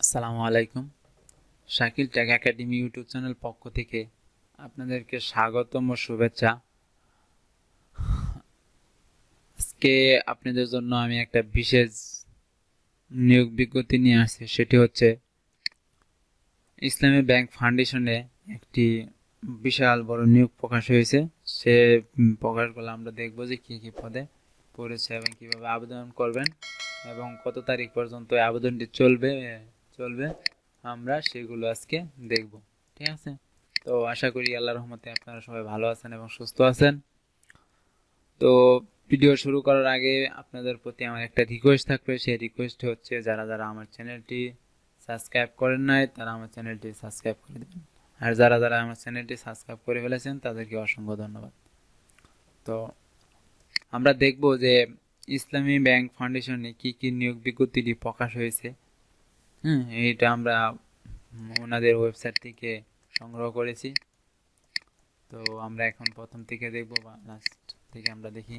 আসসালামু আলাইকুম। Shakil tech academy YouTube channel পক্ষ থেকে আপনাদেরকে স্বাগতম ও শুভেচ্ছা। আজকে আপনাদের জন্য আমি একটা বিশেষ নিয়োগ বিজ্ঞপ্তি নিয়ে আসছি। সেটি হচ্ছে ইসলামী ব্যাংক ফাউন্ডেশনে একটি বিশাল বড় নিয়োগ প্রকাশ হয়েছে। সে প্রকাশগুলো আমরা দেখব যে কী কী পদে পড়েছে এবং কিভাবে আবেদন করবেন এবং কত তারিখ পর্যন্ত আবেদনটি চলবে আমরা সেগুলো আজকে দেখব। ঠিক আছে, তো আশা করি আল্লাহর রহমতে আপনারা সবাই ভালো আছেন এবং সুস্থ আছেন। তো ভিডিও শুরু করার আগে আপনাদের প্রতি আমার একটা রিকোয়েস্ট থাকবে। সেই রিকোয়েস্ট হচ্ছে যারা যারা আমার চ্যানেলটি সাবস্ক্রাইব করেন নাই তারা আমার চ্যানেলটি সাবস্ক্রাইব করে দেবেন, আর যারা যারা আমার চ্যানেলটি সাবস্ক্রাইব করে ফেলেছেন তাদেরকে অসংখ্য ধন্যবাদ। তো আমরা দেখব যে ইসলামী ব্যাংক ফাউন্ডেশনে কি কি নিয়োগ বিজ্ঞপ্তিটি প্রকাশ হয়েছে। এইটা আমরা ওনাদের ওয়েবসাইট থেকে সংগ্রহ করেছি। তো আমরা এখন প্রথম থেকে দেখব বা লাস্ট থেকে আমরা দেখি।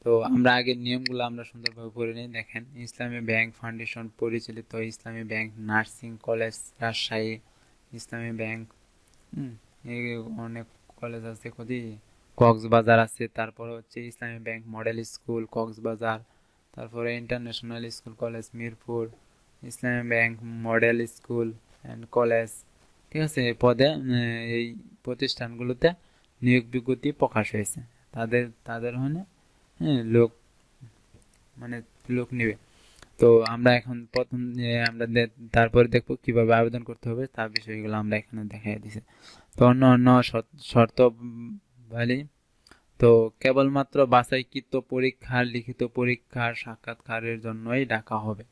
তো আমরা আগের নিয়মগুলো আমরা সুন্দরভাবে পড়ে নিই। দেখেন, ইসলামী ব্যাংক ফাউন্ডেশন পরিচালিত ইসলামী ব্যাংক নার্সিং কলেজ রাজশাহী, ইসলামী ব্যাংক এই অনেক কলেজ আছে, খুবই কক্সবাজার আছে, তারপরে হচ্ছে ইসলামী ব্যাংক মডেল স্কুল কক্সবাজার, তারপরে international school college Mirpur, Islami bank model school and college. ঠিক আছে, এই পদে এই প্রতিষ্ঠানগুলোতে নিয়োগ বিজ্ঞপ্তি প্রকাশ হয়েছে। তাদের তাদের লোক মানে লোক নেবে। তো আমরা এখন প্রথম আমরা তারপরে দেখবো কিভাবে আবেদন করতে হবে, তার বিষয়গুলো আমরা এখানে দেখাই দিছি। তো অন্য অন্য শর্তাবলী, তো কেবলমাত্র বাছাইকৃত পরীক্ষার লিখিত পরীক্ষার সাক্ষাৎকারের জন্যই ডাকা হবে।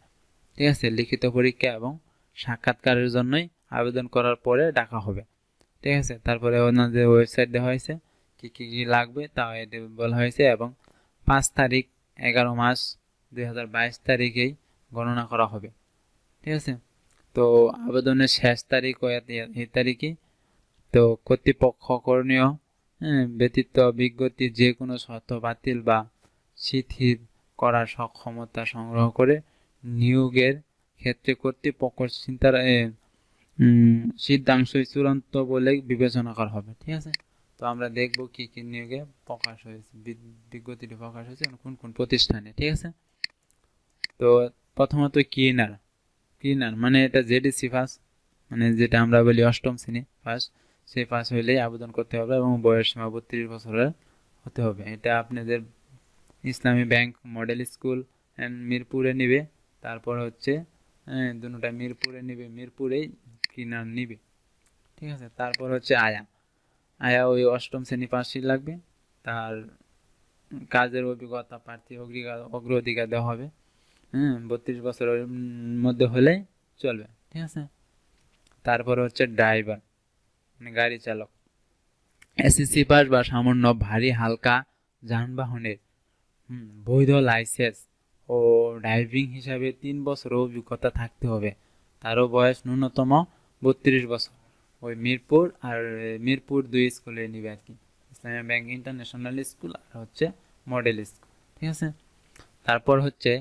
ঠিক আছে, লিখিত পরীক্ষা এবং সাক্ষাৎকারের জন্যই আবেদন করার পরে ডাকা হবে। ঠিক আছে, তারপরে ওনাদের ওয়েবসাইট দেওয়া হয়েছে কি কি কি লাগবে তা বলা হয়েছে এবং 5 তারিখ 11 মাস 2022 তারিখেই গণনা করা হবে। ঠিক আছে, তো আবেদনের শেষ তারিখ এই তারিখে। তো কর্তৃপক্ষ করণীয় ব্যতীত বিজ্ঞপ্তি যে কোনো শর্ত বাতিল বা শিথিল করার সক্ষমতা সংগ্রহ করে নিয়োগের ক্ষেত্রে কর্তৃপক্ষ সিদ্ধাংশই চূড়ান্ত বলে বিবেচনা করা হবে। ঠিক আছে, তো আমরা দেখব কি কি নিয়োগে প্রকাশ হয়েছে, বিজ্ঞপ্তিটি প্রকাশ হয়েছে কোন কোন প্রতিষ্ঠানে। ঠিক আছে, তো প্রথমত ক্লিনার মানে এটা জেডিসি পাস, মানে যেটা আমরা বলি অষ্টম শ্রেণী পাস, সেই পাস হইলেই আবেদন করতে হবে এবং বয়স সীমা 32 বছরের হতে হবে। এটা আপনাদের ইসলামী ব্যাংক মডেল স্কুল অ্যান্ড মিরপুরে নিবে। তারপর হচ্ছে দুটোটা মিরপুরেই ক্লিনার নিবে। ঠিক আছে, তারপর হচ্ছে আয়া ওই অষ্টম শ্রেণী পাসই লাগবে। তার কাজের অভিজ্ঞতা প্রার্থী অগ্রাধিকার দেওয়া হবে। 32 বছরের মধ্যে হলেই চলবে। ঠিক আছে, তারপর হচ্ছে ড্রাইভার মানে গাড়ি চালক, এসএসসি পাস বা সামান্য ভারী হালকা যানবাহনের বৈধ লাইসেন্স ও ড্রাইভিং হিসাবে 3 বছর অভিজ্ঞতা থাকতে হবে। তারও বয়স ন্যূনতম 32 বছর। ওই মিরপুর 2 স্কুলে নিবে আর কি, ইসলামী ব্যাংক ইন্টারন্যাশনাল স্কুল আর হচ্ছে মডেল স্কুল। ঠিক আছে, তারপর হচ্ছে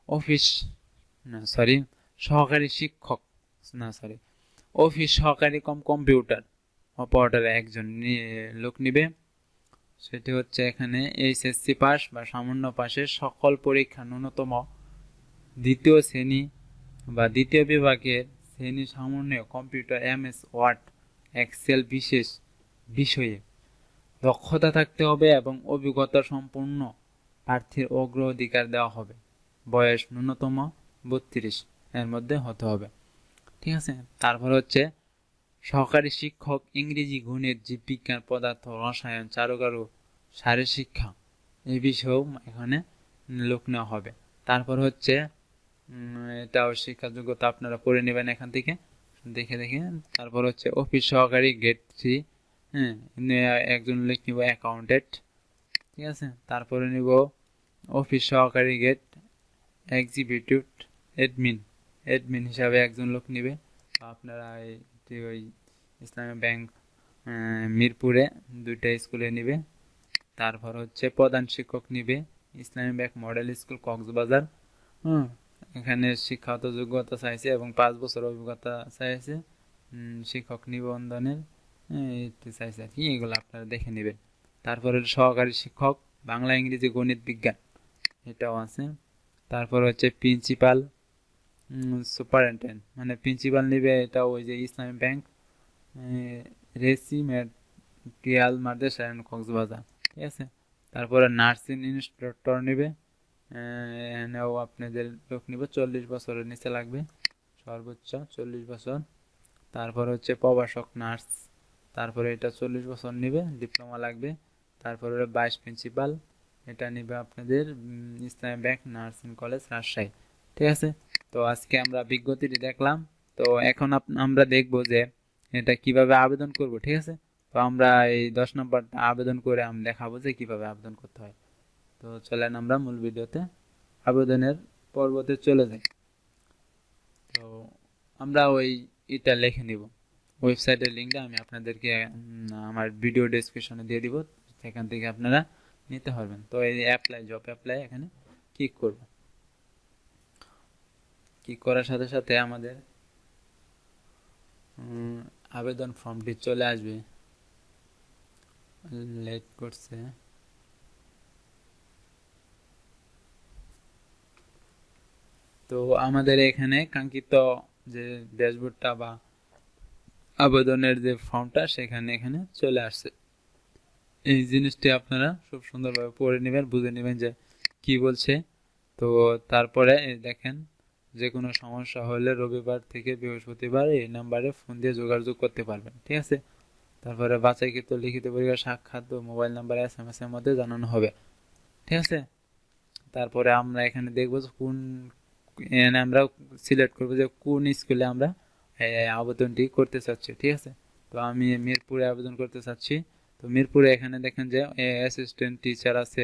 অফিস না সরি সহকারী শিক্ষক না সরি অফিস সহকারী কম্পিউটার অপারেটর একজন লোক নিবে। সেটি হচ্ছে এখানে এইচএসসি পাস বা সামান্য পাশের সকল পরীক্ষা ন্যূনতম দ্বিতীয় শ্রেণী বা দ্বিতীয় বিভাগের শ্রেণী সমন্বয় কম্পিউটার এমএস ওয়ার্ড এক্সেল বিশেষ বিষয়ে দক্ষতা থাকতে হবে এবং অভিজ্ঞতা সম্পন্ন প্রার্থীর অগ্রাধিকার দেওয়া হবে। বয়স ন্যূনতম 32 এর মধ্যে হতে হবে। ঠিক আছে, তারপর হচ্ছে সহকারী শিক্ষক ইংরেজি গণিত জীববিজ্ঞান পদার্থ রসায়ন চারুকারু শারীরশিক্ষা এই বিষয়েও এখানে লোক নেওয়া হবে। তারপর হচ্ছে এটাও শিক্ষা যোগ্যতা আপনারা পড়ে নেবেন এখান থেকে দেখে দেখে। তারপর হচ্ছে অফিস সহকারী গ্রেড 3, একজন লোক নিব অ্যাকাউন্টেন্ট। ঠিক আছে, তারপরে নিব অফিস সহকারী গ্রেড এক্সিকিউটিভ অ্যাডমিন হিসাবে একজন লোক নিবে। আপনারা ওই ইসলামী ব্যাংক মিরপুরে 2টা স্কুলে নিবে। তারপর হচ্ছে প্রধান শিক্ষক নিবে ইসলামী ব্যাংক মডেল স্কুল কক্সবাজার। এখানে শিক্ষাগত যোগ্যতা চাইছে এবং 5 বছর অভিজ্ঞতা চাইছে, শিক্ষক নিবন্ধনের এটি চাইছে আর কি। এগুলো আপনারা দেখে নেবেন। তারপরে সহকারী শিক্ষক বাংলা, ইংরেজি, গণিত, বিজ্ঞান এটাও আছে। তারপর হচ্ছে প্রিন্সিপাল, সুপারিনটেন্ডেন্ট মানে প্রিন্সিপাল নিবে, এটা ওই যে Islami bank residential Madrasah and Cox's Bazar, ঠিক আছে। তারপরে নার্সিং ইনস্ট্রাক্টর নিবে, এখানেও আপনাদের লোক নিবে, 40 বছরের নিচে লাগবে, সর্বোচ্চ 40 বছর। তারপর হচ্ছে প্রভাষক নার্স, তারপরে এটা 40 বছর নিবে, ডিপ্লোমা লাগবে। তারপরে ভাইস প্রিন্সিপাল, এটা নিবে আপনাদের ইসলামী ব্যাংক নার্সিং কলেজ রাজশাহী, ঠিক আছে। তো আজকে আমরা বিজ্ঞপ্তিটি দেখলাম। তো এখন আমরা দেখব যে এটা কিভাবে আবেদন করব, ঠিক আছে। তো আমরা এই 10 নম্বরটা আবেদন করে আমি দেখাবো যে কিভাবে আবেদন করতে হয়। তো চলেন আমরা মূল ভিডিওতে আবেদনের পর্বতে চলে যাই। তো আমরা ওই এটা লিখে নিব, ওয়েবসাইটের লিঙ্কটা আমি আপনাদেরকে আমার ভিডিও ডেসক্রিপশনে দিয়ে দিব, সেখান থেকে আপনারা নিতে পারবেন। তো এই অ্যাপ্লাই, জব অ্যাপ্লাই এখানে ক্লিক করব। ক্লিক করার সাথে সাথে আমাদের আবেদন ফর্মটি চলে আসবে, লেট করছে। তো আমাদের এখানে কাঙ্ক্ষিত যে ড্যাশবোর্ডটা বা আবেদনের যে ফর্মটা সেখানে এখানে চলে আসছে। এই জিনিসটি আপনারা খুব সুন্দরভাবে পড়ে নেবেন, বুঝে নেবেন যে কি বলছে। তো তারপরে দেখেন, যে কোনো সমস্যা হলে রবিবার থেকে বৃহস্পতিবার এই নাম্বারে ফোন দিয়ে যোগাযোগ করতে পারবেন, ঠিক আছে। তারপরে বাছাইকৃত লিখিত পরীক্ষা, সাক্ষাৎ ও মোবাইল নাম্বার SMS এর মধ্যে জানানো হবে, ঠিক আছে। তারপরে আমরা এখানে দেখবো কোন, এখানে আমরা সিলেক্ট করবো যে কোন স্কুলে আমরা আবেদনটি করতে চাচ্ছি, ঠিক আছে। তো আমি মিরপুরে আবেদন করতে চাচ্ছি। তো মিরপুরে এখানে দেখেন যে অ্যাসিস্ট্যান্ট টিচার আছে,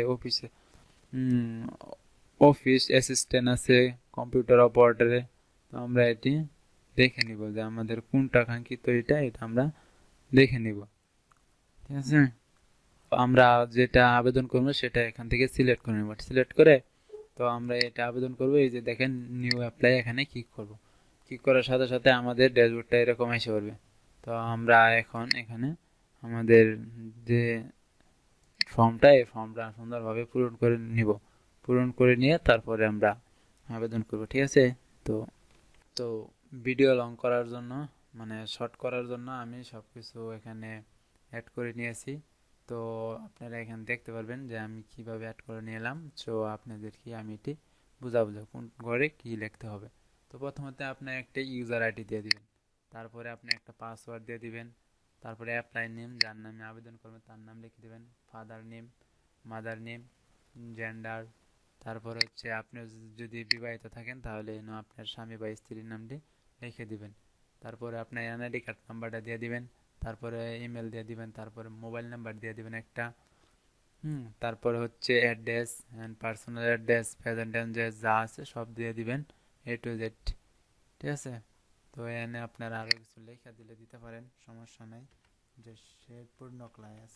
অফিস অ্যাসিস্ট্যান্ট আছে, কম্পিউটার অপারেটরে। তো আমরা এটি দেখে নিব যে আমাদের কোনটা কাঙ্ক্ষিত, এটা আমরা দেখে নিব, ঠিক আছে। আমরা যেটা আবেদন করবো সেটা এখান থেকে সিলেক্ট করে নেব, সিলেক্ট করে তো আমরা এটা আবেদন করব। এই যে দেখেন নিউ অ্যাপ্লাই, এখানে ক্লিক করব। ক্লিক করার সাথে সাথে আমাদের ড্যাশবোর্ডটা এরকম এসে পড়বে। তো আমরা এখন এখানে আমাদের যে ফর্মটা, এই ফর্মটা সুন্দরভাবে পূরণ করে নিব। পূরণ করে নিয়ে তারপরে আমরা আবেদন করব, ঠিক আছে। তো তো ভিডিও লং করার জন্য, মানে শর্ট করার জন্য আমি সবকিছু এখানে অ্যাড করে নিয়েছি। তো আপনারা এখানে দেখতে পারবেন যে আমি কিভাবে অ্যাড করে নিলাম। তো আপনাদেরকে আমি এটি বুঝাবো কোন ঘরে কি লিখতে হবে। তো প্রথমত আপনি একটা ইউজার আইডি দিয়ে দিবেন, তারপরে আপনি একটা পাসওয়ার্ড দিয়ে দিবেন, তারপরে অ্যাপ্লাই নেম, যার নামে আবেদন করবেন তার নাম লিখে দিবেন, father name, mother name, gender, তারপর হচ্ছে আপনি যদি বিবাহিত থাকেন তাহলে আপনার স্বামী বা স্ত্রীর নামটি লিখে দিবেন। তারপরে আপনার এনআইডি কার্ড নাম্বারটা দিয়ে দিবেন, তারপরে ইমেল দিয়ে দিবেন, তারপরে মোবাইল নাম্বার দিয়ে দিবেন একটা, তারপরে হচ্ছে address and personal address, present address যা আছে সব দিয়ে দিবেন, A to Z, ঠিক আছে। তো এখানে আপনারা আরও কিছু লেখা দিলে দিতে পারেন, সমস্যা নাই। যে শেরপুর নকলায়াস,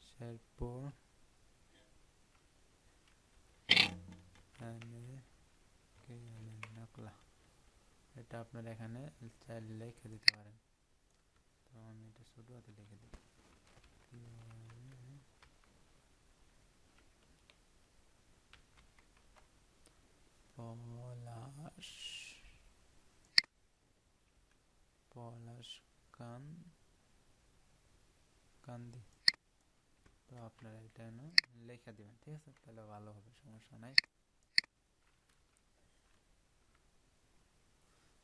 শেরপুর নকলা, এটা আপনারা এখানে চাইলে লিখে দিতে পারেন। তো আমি এটা ছোট হাতে লিখে দিই, পলাশ, পলাশ কান্দি। তো আপনারা এটা লেখা দিবেন, ঠিক আছে, তাহলে ভালো হবে, সমস্যা নাই।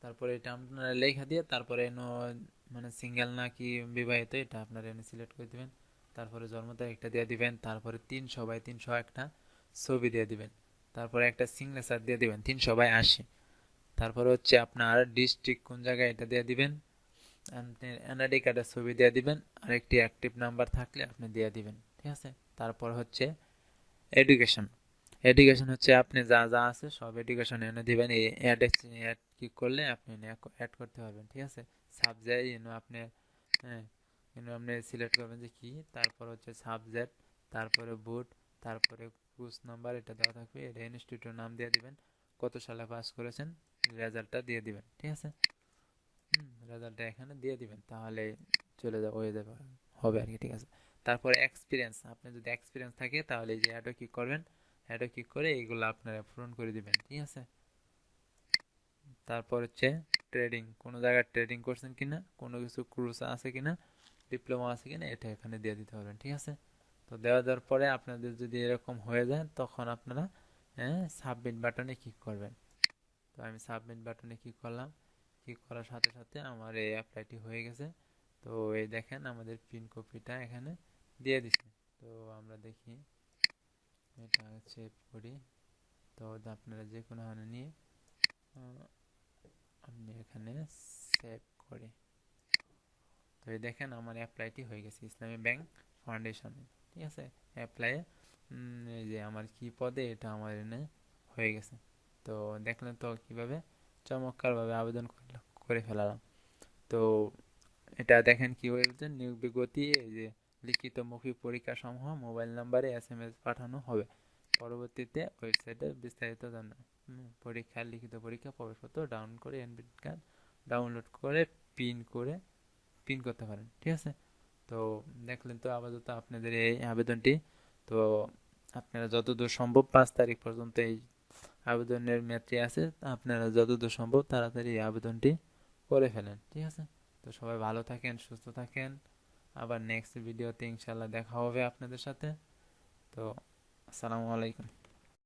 তারপরে এটা আপনারা লেখা দিয়ে তারপরে মানে সিঙ্গেল নাকি বিবাহিত এটা আপনারা এনে সিলেক্ট করে দিবেন। তারপরে জন্ম তারিখটা দিয়ে দিবেন, তারপরে 300/300 একটা ছবি দিয়ে দিবেন, তারপরে একটা সিগনেচার দিয়ে দিবেন 300/80। তারপরে হচ্ছে আপনার ডিস্ট্রিক্ট কোন জায়গায় এটা দিয়ে দিবেন, এনআইডি কার্ডের ছবি দিয়ে দিবেন, আর একটি অ্যাক্টিভ নাম্বার থাকলে আপনি দিয়ে দিবেন, ঠিক আছে। তারপর হচ্ছে এডুকেশন, এডুকেশন হচ্ছে আপনি যা যা আছে সব এডুকেশন এনে দিবেন। এই অ্যাড ক্লিক করলে আপনি অ্যাড করতে পারবেন, ঠিক আছে। সাবজেক্ট আপনি, হ্যাঁ, আপনি সিলেক্ট করবেন যে কি, তারপর হচ্ছে সাবজেক্ট, তারপরে বুট, তারপরে কোর্স নাম্বার এটা দেওয়া থাকবে, এটা ইনস্টিটিউটের নাম দিয়ে দিবেন, কত সালে পাস করেছেন রেজাল্টটা দিয়ে দিবেন। ঠিক আছে, রেজাল্টটা এখানে দিয়ে দিবেন, তাহলে চলে যাবে, হয়ে যাবে, হবে আর কি। ঠিক আছে, তারপরে এক্সপিরিয়েন্স, আপনার যদি এক্সপিরিয়েন্স থাকে তাহলে এই যে অ্যাডো ক্লিক করবেন, অ্যাডো ক্লিক করে এইগুলো আপনারা পূরণ করে দিবেন। ঠিক আছে, তারপর হচ্ছে ট্রেডিং, কোনো জায়গায় ট্রেডিং করছেন কিনা, কোনো কিছু কোর্স আছে কিনা, ডিপ্লোমা আছে কিনা, এটা এখানে দিয়ে দিতে পারবেন। ঠিক আছে, তো দেওয়ার পরে আপনাদের যদি এরকম হয়ে যায় তখন আপনারা সাবমিট বাটনে ক্লিক করবেন। তো আমি সাবমিট বাটনে ক্লিক করলাম, ক্লিক করার সাথে সাথে আমার এই অ্যাপ্লাইটি হয়ে গেছে। তো এই দেখেন আমাদের পিন কপিটা এখানে দিয়ে দিছে। তো আমরা দেখি, এটা সেভ করি। তো আপনারা যে কোনো হানে নিয়ে আপনি এখানে সেভ করি। তো এই দেখেন আমার অ্যাপ্লাইটি হয়ে গেছে ইসলামী ব্যাংক ফাউন্ডেশনে। ঠিক আছে, অ্যাপ্লাই এই যে আমার কি পদে, এটা আমার এনে হয়ে গেছে। তো দেখলেন তো কিভাবে চমৎকারভাবে আবেদন করে ফেলাম। তো এটা দেখেন কি হয়েছে, নিয়োগ বিজ্ঞপ্তি, এই যে লিখিত মৌখিক পরীক্ষা সমূহ মোবাইল নাম্বারে SMS পাঠানো হবে, পরবর্তীতে ওয়েবসাইটে বিস্তারিত জানা। পরীক্ষার লিখিত পরীক্ষা প্রবেশপত্র ডাউনলোড করে এডমিট কার্ড ডাউনলোড করে পিন করে পিন করতে পারেন। ঠিক আছে, তো দেখলেন তো আপাতত আপনাদের এই আবেদনটি। তো আপনারা যতদূর সম্ভব 5 তারিখ পর্যন্ত এই আবেদনের মেয়াদটি আছে, আপনারা যতদূর সম্ভব তাড়াতাড়ি এই আবেদনটি করে ফেলেন। ঠিক আছে, তো সবাই ভালো থাকেন, সুস্থ থাকেন, আবার নেক্সট ভিডিওতে ইনশাল্লাহ দেখা হবে আপনাদের সাথে। তো আসসালামু আলাইকুম।